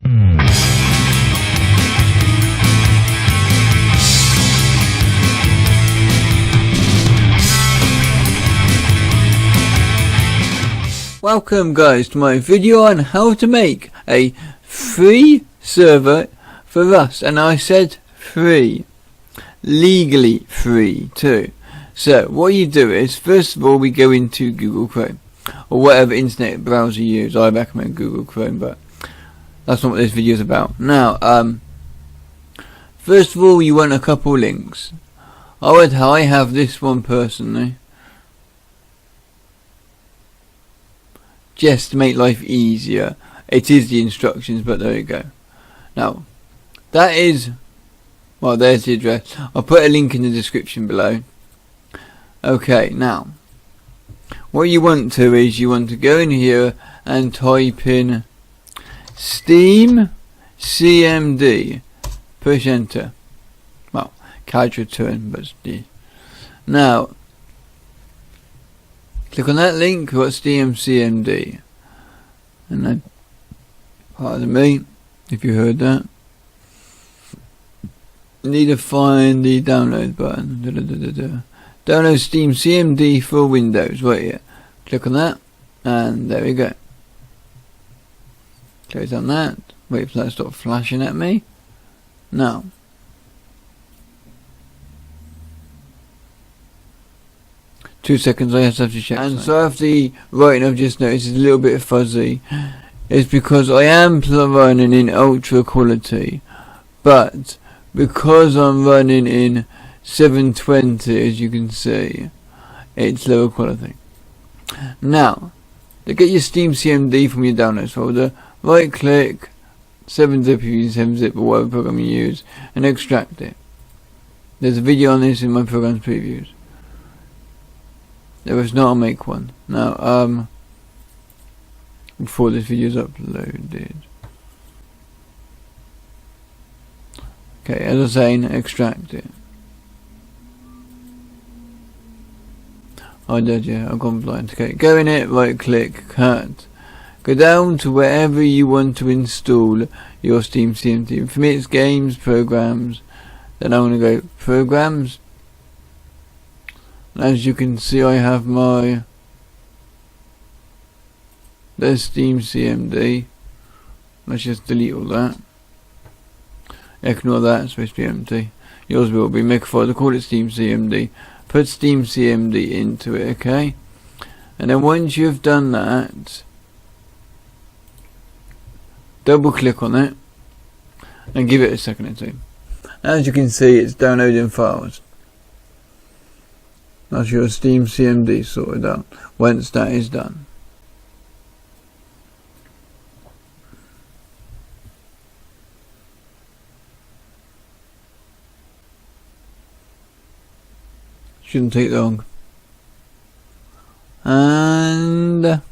Welcome guys to my video on how to make a free server for Rust, and I said free, legally free too. So what you do is, first of all, we go into Google Chrome or whatever internet browser you use. I recommend Google Chrome, but that's not what this video is about. Now first of all, you want a couple links. I have this one personally, just to make life easier. It is the instructions, but there you go. Now that is, well, there's the address. I'll put a link in the description below. Okay, now what you want to is, you want to go in here and type in Steam CMD, push enter. Well, CAD return, but now click on that link, what's Steam CMD, and then, pardon me if you heard that, you need to find the download button. Download Steam CMD for Windows, right here. Click on that, and there we go. Close on that, wait for that to stop flashing at me. Now ,2 seconds, I have to check. And so after the writing I've just noticed is a little bit fuzzy. It's because I am running in ultra quality, but because I'm running in 720, as you can see, it's lower quality. Now, to get your Steam CMD from your downloads folder, right click, 7-zip if you use 7-zip or whatever program you use, and extract it. There's a video on this in my program's previews. There was not, I'll make one. Now, before this video is uploaded. Okay, as I was saying, extract it. I did, yeah, I've gone blind. Okay, go in it, right click, cut. Go down to wherever you want to install your Steam CMD. For me it's games, programs. Then I'm going to go programs. As you can see, I have there's Steam CMD. Let's just delete all that. Ignore that, it's supposed to be empty. Yours will be. Make a folder, call it Steam CMD. Put Steam CMD into it, okay? And then once you've done that, double click on it and give it a second or two. As you can see, it's downloading files. That's your Steam CMD sorted out. Once that is done, shouldn't take long. And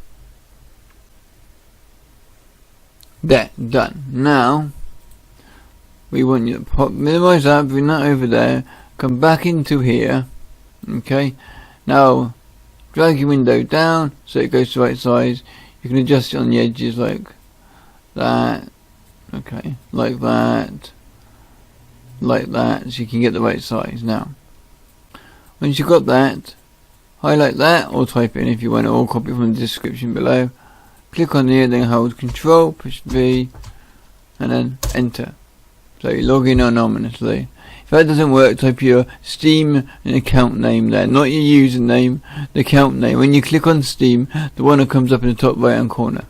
there, done. Now we want you to minimize that, bring that over there, come back into here. Okay, now drag your window down so it goes to the right size. You can adjust it on the edges like that. Okay, like that, so you can get the right size. Now once you've got that, highlight that or type it in if you want it, or copy it from the description below. Click on here, then hold Control, push V, and then enter. So you log in anonymously. If that doesn't work, type your Steam account name there, not your username, the account name. When you click on Steam, the one that comes up in the top right hand corner.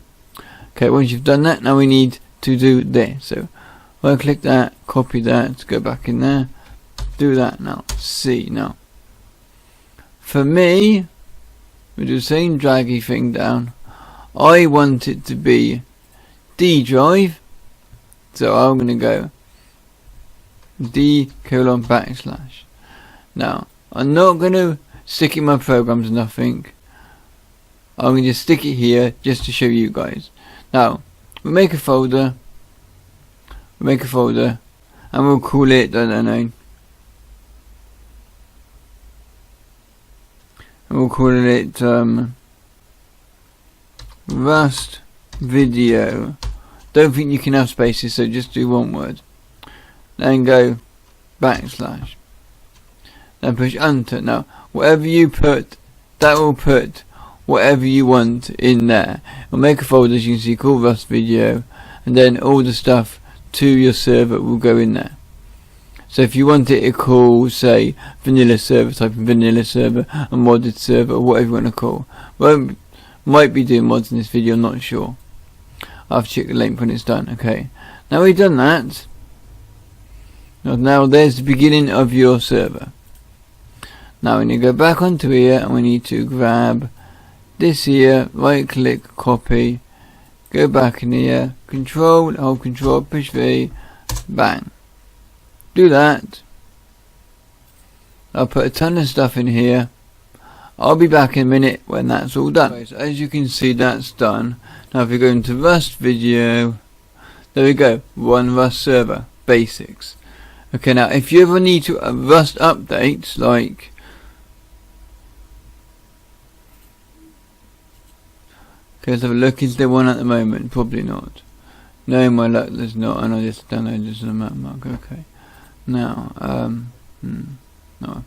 Okay, once you've done that, now we need to do this. So right click that, copy that, go back in there, do that. Now C. Now for me, we do the same draggy thing down. I want it to be D drive, so I'm going to go D:/. Now I'm not going to stick it in my programs or nothing. I'm going to just stick it here just to show you guys. Now we make a folder, and we'll call it, I don't know, and we'll call it Rust video Don't think you can have spaces, so just do one word. Then go backslash. Then push enter. Now, whatever you put, that will put whatever you want in there. It'll make a folder, as you can see, called Rust Video, and then all the stuff to your server will go in there. So if you want it to call, say, vanilla server, type in vanilla server, a modded server, or whatever you want to call. Might be doing mods in this video, I'm not sure. I'll have to check the link when it's done. Okay, now we've done that. Now there's the beginning of your server. Now we need to go back onto here, and we need to grab this here, right click, copy, go back in here, hold control, push V, bang. Do that. I'll put a ton of stuff in here. I'll be back in a minute when that's all done. Okay, so as you can see, that's done. Now if we go into Rust Video, there we go, one Rust server, basics. Okay, now if you ever need to Rust updates, like okay, let's have a look. Is there one at the moment? Probably not. No, my luck, there's not. And I just downloaded this on a map mark. Okay. Now, no.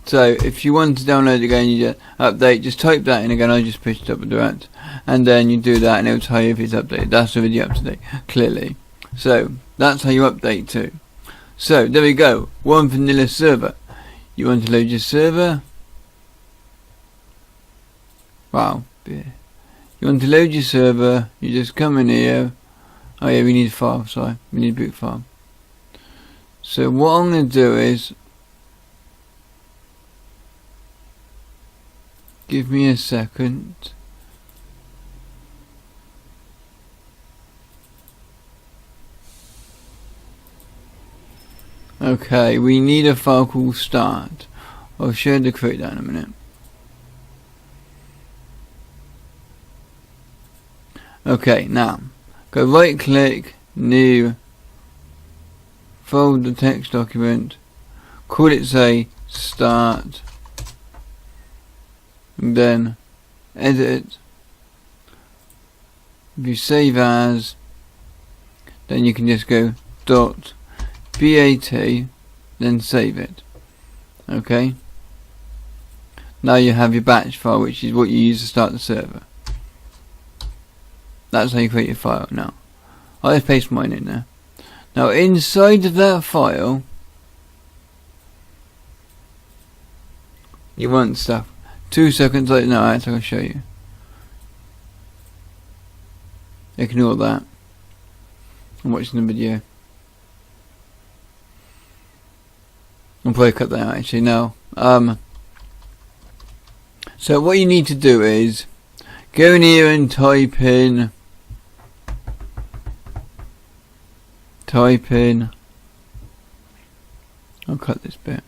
So if you want to download again, you just update. Just type that in again. I just pushed up with that, and then you do that, and it'll tell you if it's updated. That's already up to date, clearly. So that's how you update to. So there we go. One vanilla server. You want to load your server. Wow. You want to load your server. You just come in here. Oh yeah, we need a file. Sorry, we need a boot file. So what I'm going to do is, give me a second. Okay, we need a file called start. I'll show you the create that in a minute. Okay, now go right click, new, folder text document, call it say start, and then edit it. If you save as, then you can just go .bat, then save it. Okay, now you have your batch file, which is what you use to start the server. That's how you create your file. Now I'll just paste mine in there. Now inside of that file you want stuff. 2 seconds later, no, actually I'll show you. Ignore that. I'm watching the video. I'll probably cut that out actually now. So what you need to do is go in here and type in I'll cut this bit.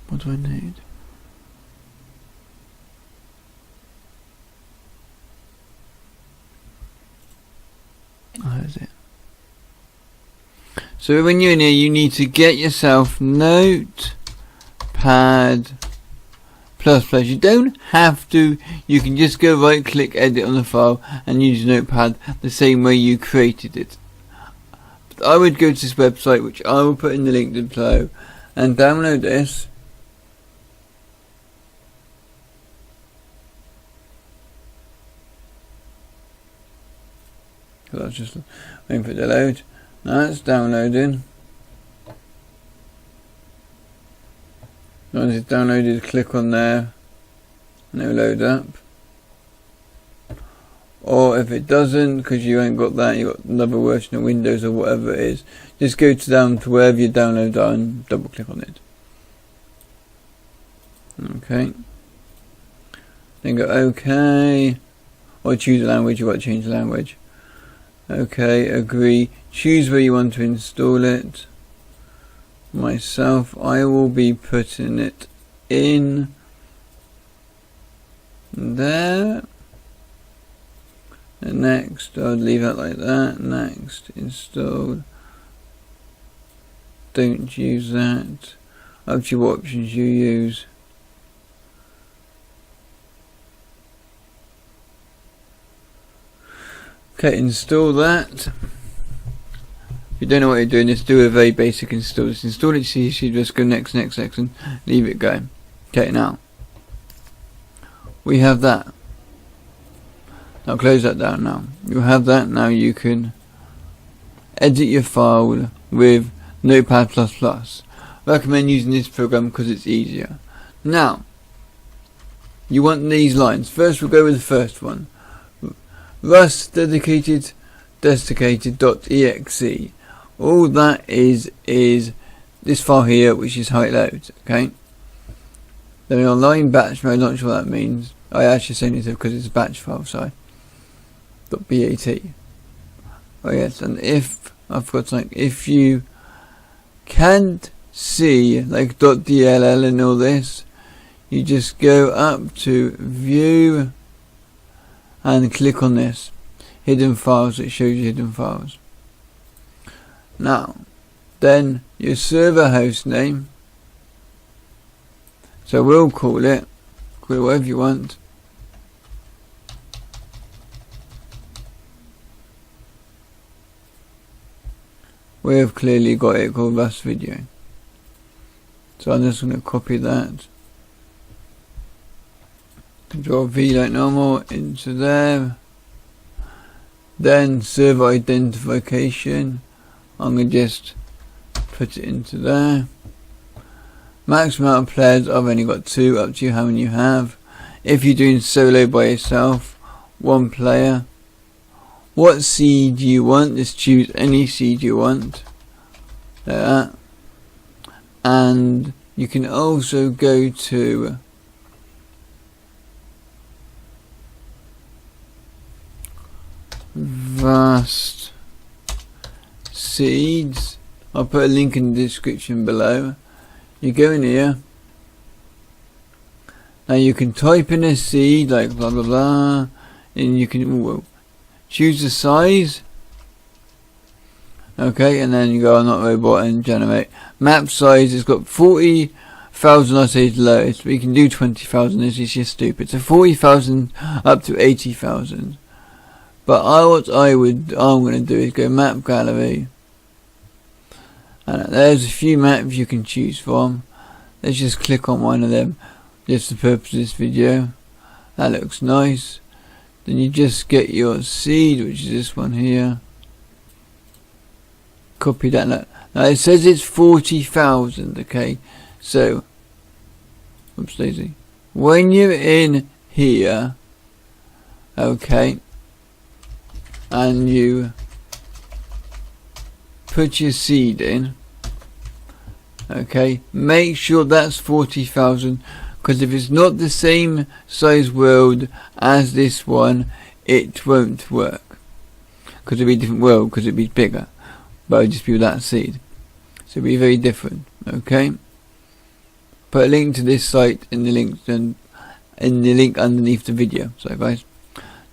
What do I need? Oh, there's it. So when you're in here, you need to get yourself Notepad++. You don't have to. You can just go right click, edit on the file, and use Notepad the same way you created it. But I would go to this website, which I will put in the link below, and download this. Because I was just waiting for it to load. Now it's downloading. Once it's downloaded, click on there and it'll load up. Or if it doesn't, because you ain't got that, you got another version of Windows or whatever it is, just go down to wherever your downloads are and double click on it. Okay. Then go OK, or choose a language. You want to change the language. Okay, agree. Choose where you want to install it. Myself, I will be putting it in there. And next, I'll leave it like that. Next, install. Don't use that. up to what options you use. Okay, install that. If you don't know what you're doing, just do a very basic install. Just install it, so you just go next, and leave it go. Okay, now we have that. Now close that down. Now you have that. Now you can edit your file with Notepad++. Recommend using this program because it's easier. Now you want these lines. First, we'll go with the first one. Rust dedicated desiccated.exe. All that is this file here, which is how it loads. Okay. Then in online batch mode, not sure what that means. I actually saying it because it's a batch file, so .bat. Oh yes, and if I've got something, if you can't see like .dll and all this, you just go up to view and click on this hidden files. It shows you hidden files. Now then your server host name, so we'll call it whatever you want. We have clearly got it called Rust Video, so I'm just going to copy that, Control V like normal into there. Then server identification, I'm going to just put it into there. Maximum amount of players, I've only got 2, up to you how many you have. If you're doing solo by yourself, 1 player. What seed you want, just choose any seed you want. Like that. And you can also go to Vast Seeds. I'll put a link in the description below. You go in here. Now you can type in a seed like blah blah blah, and you can choose the size. Okay, and then you go on Not Robot and generate. Map size has got 40,000. I say it's lowest, but you can do 20,000. This is just stupid. So 40,000 up to 80,000. But what I'm going to do is go map gallery, and there's a few maps you can choose from. Let's just click on one of them, just for the purpose of this video. That looks nice. Then you just get your seed, which is this one here. Copy that. Now it says it's 40,000. Okay, so oops daisy. When you're in here, okay, and you put your seed in, okay, make sure that's 40,000, because if it's not the same size world as this one, it won't work, because it'll be a different world, because it'll be bigger, but it'll just be with that seed, so it'll be very different. Okay, put a link to this site in the link underneath the video. So guys,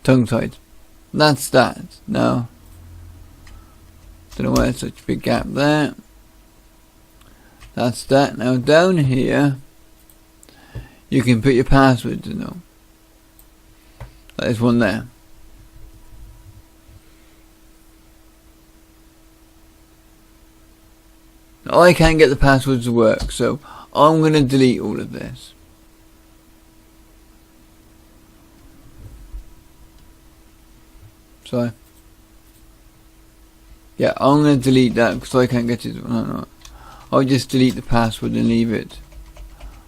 tongue tied. That's that. Now, don't know why there's such a big gap there. That's that. Now down here, you can put your passwords in them. There's one there. Now, I can't get the passwords to work, so I'm going to delete all of this. So yeah, I'm going to delete that because I can't get it. No. I'll just delete the password and leave it.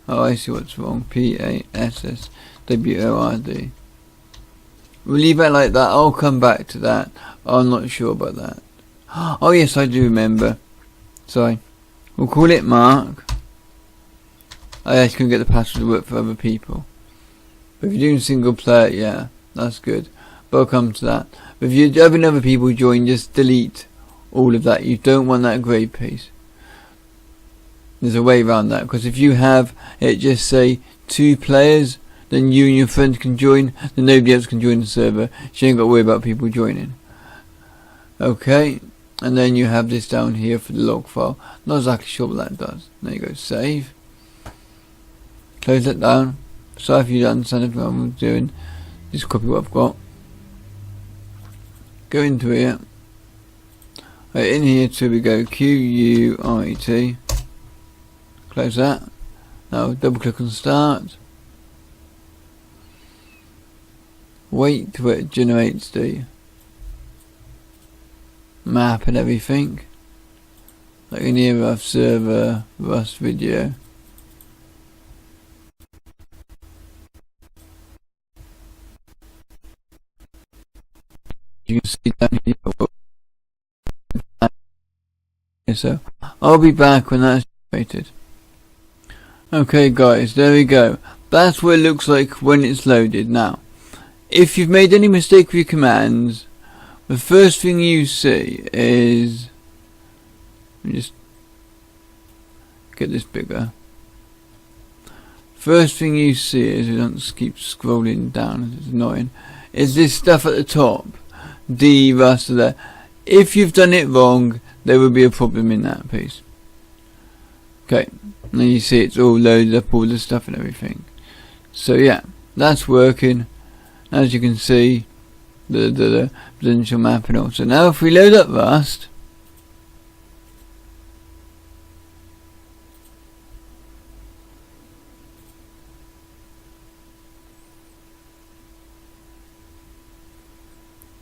Oh, I see what's wrong. PASSWORD. We'll leave it like that. I'll come back to that. I'm not sure about that. Oh yes, I do remember. Sorry. We'll call it Mark. I actually can get the password to work for other people. But if you're doing single player, yeah, that's good. But I'll come to that. But if you're having other people join, just delete all of that. You don't want that grey piece. There's a way around that, because if you have it just say 2 players, then you and your friends can join, then nobody else can join the server. So you ain't got to worry about people joining. Okay, and then you have this down here for the log file. Not exactly sure what that does. There you go, save. Close that down. So if you don't understand anything I'm doing, just copy what I've got. Go into here. In here too we go QUIT. Close that. Now double click on start. Wait till it generates the map and everything. Like in here I have server, Rust video. You can see down here. So I'll be back when that's generated. Okay guys, there we go. That's what it looks like when it's loaded. Now, if you've made any mistake with your commands, the first thing you see is, let me just get this bigger. First thing you see is, we don't keep scrolling down, it's annoying, is this stuff at the top. D, Rust there. If you've done it wrong, there will be a problem in that piece. Okay, and you see it's all loaded up, all the stuff and everything. So yeah, that's working. As you can see, the potential map and all. So now if we load up Rust,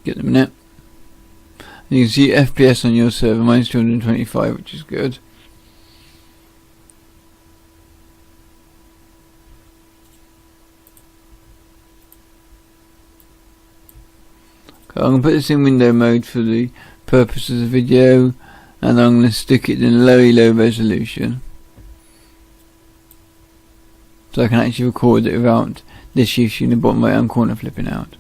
get the minute. And you can see FPS on your server, mine's 225, which is good. Okay, I'm going to put this in window mode for the purpose of the video, and I'm going to stick it in low resolution, so I can actually record it without this issue in the bottom right hand corner flipping out.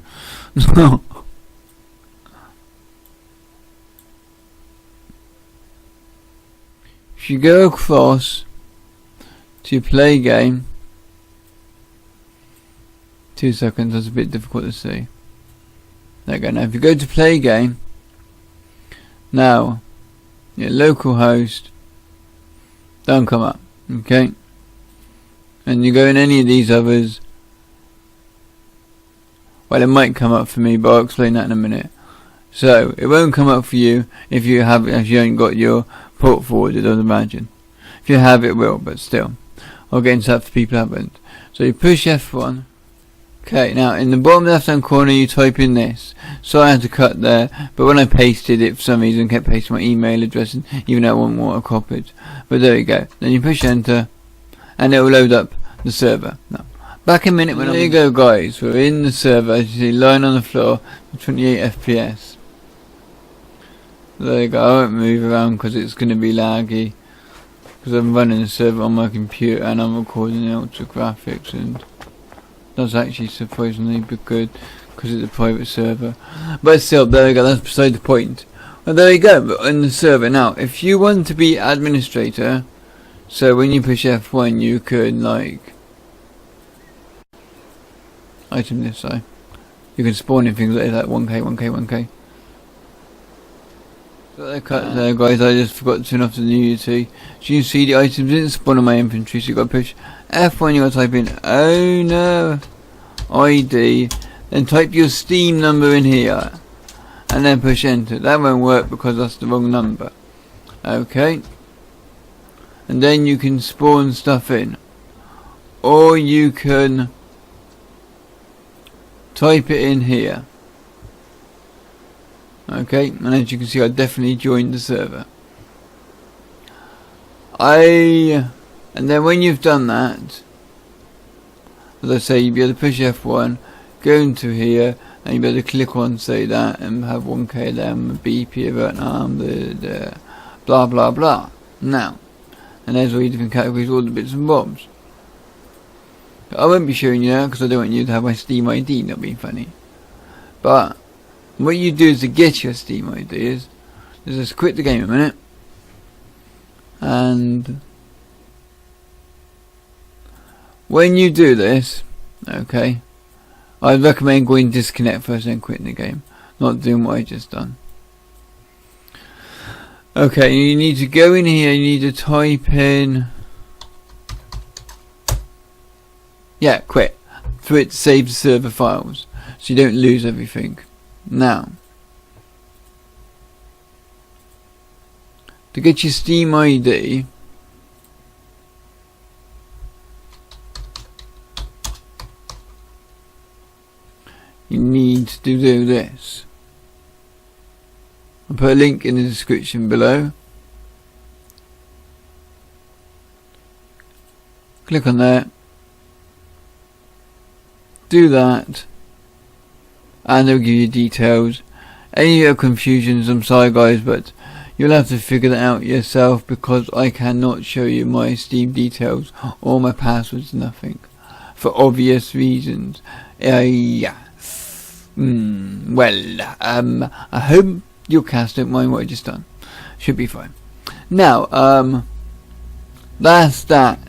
If you go across to play game, 2 seconds, that's a bit difficult to see. There you go. Now if you go to play game, now your local host don't come up, okay, and you go in any of these others, well, it might come up for me, but I'll explain that in a minute. So it won't come up for you if you ain't got your port forwarded, I'd imagine. If you have, it will, but still, I'll get into that for people who haven't. So you push F1. Okay, now in the bottom left hand corner you type in this. So I had to cut there, but when I pasted it, for some reason kept pasting my email address in, even though I want more copied. But there you go. Then you push enter, and it will load up the server. Now, back a minute when there you go guys, we're in the server. As you see, lying on the floor, 28 FPS. There you go. I won't move around because it's going to be laggy, because I'm running the server on my computer and I'm recording the ultra graphics, and that's actually surprisingly good because it's a private server. But still, there we go, that's beside the point. Well, there you go, in the server. Now, if you want to be administrator, so when you push F1 you could like item this side. You can spawn in things like that, 1k, 1k, 1k. So they're cut there guys, I just forgot to turn off the nudity. So you can see the items didn't spawn on my inventory, so you got to push F1, you got to type in, oh no, ID, then type your Steam number in here, and then push enter. That won't work because that's the wrong number. Okay. And then you can spawn stuff in. Or you can type it in here. Okay, and as you can see I definitely joined the server. And then when you've done that, as I say, you'll be able to push F1, go into here, and you'll be able to click on say that and have 1k them, BP, Vietnam, the blah blah blah. Now, and there's all your different categories, all the bits and bobs. I won't be showing you that because I don't want you to have my Steam ID, not being funny. But what you do is to get your Steam ID is just quit the game a minute, and when you do this, okay, I'd recommend going disconnect first and quitting the game, not doing what I just done. Okay, you need to go in here, you need to type in, yeah, quit, for it to save the server files, so you don't lose everything. Now, to get your Steam ID, you need to do this. I'll put a link in the description below. Click on that. Do that. And they'll give you details. Any confusions, I'm sorry guys, but you'll have to figure that out yourself because I cannot show you my Steam details or my passwords, nothing. For obvious reasons. Yeah. I hope your cast don't mind what I just done. Should be fine. Now, that's that.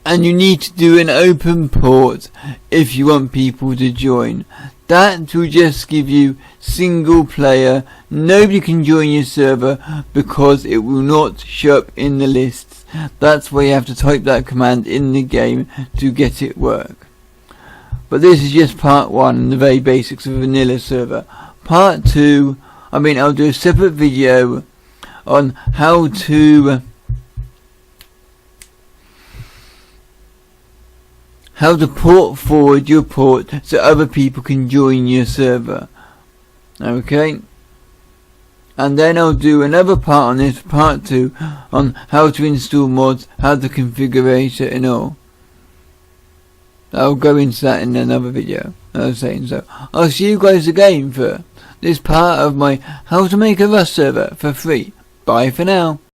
And you need to do an open port if you want people to join. That will just give you single player. Nobody can join your server because it will not show up in the lists. That's why you have to type that command in the game to get it work. But this is just part 1, the very basics of a vanilla server. Part 2, I'll do a separate video on how to port forward your port so other people can join your server. Okay? And then I'll do another part on this, part 2, on how to install mods, how to configure it and all. I'll go into that in another video. I was saying so. I'll see you guys again for this part of my how to make a Rust server for free. Bye for now.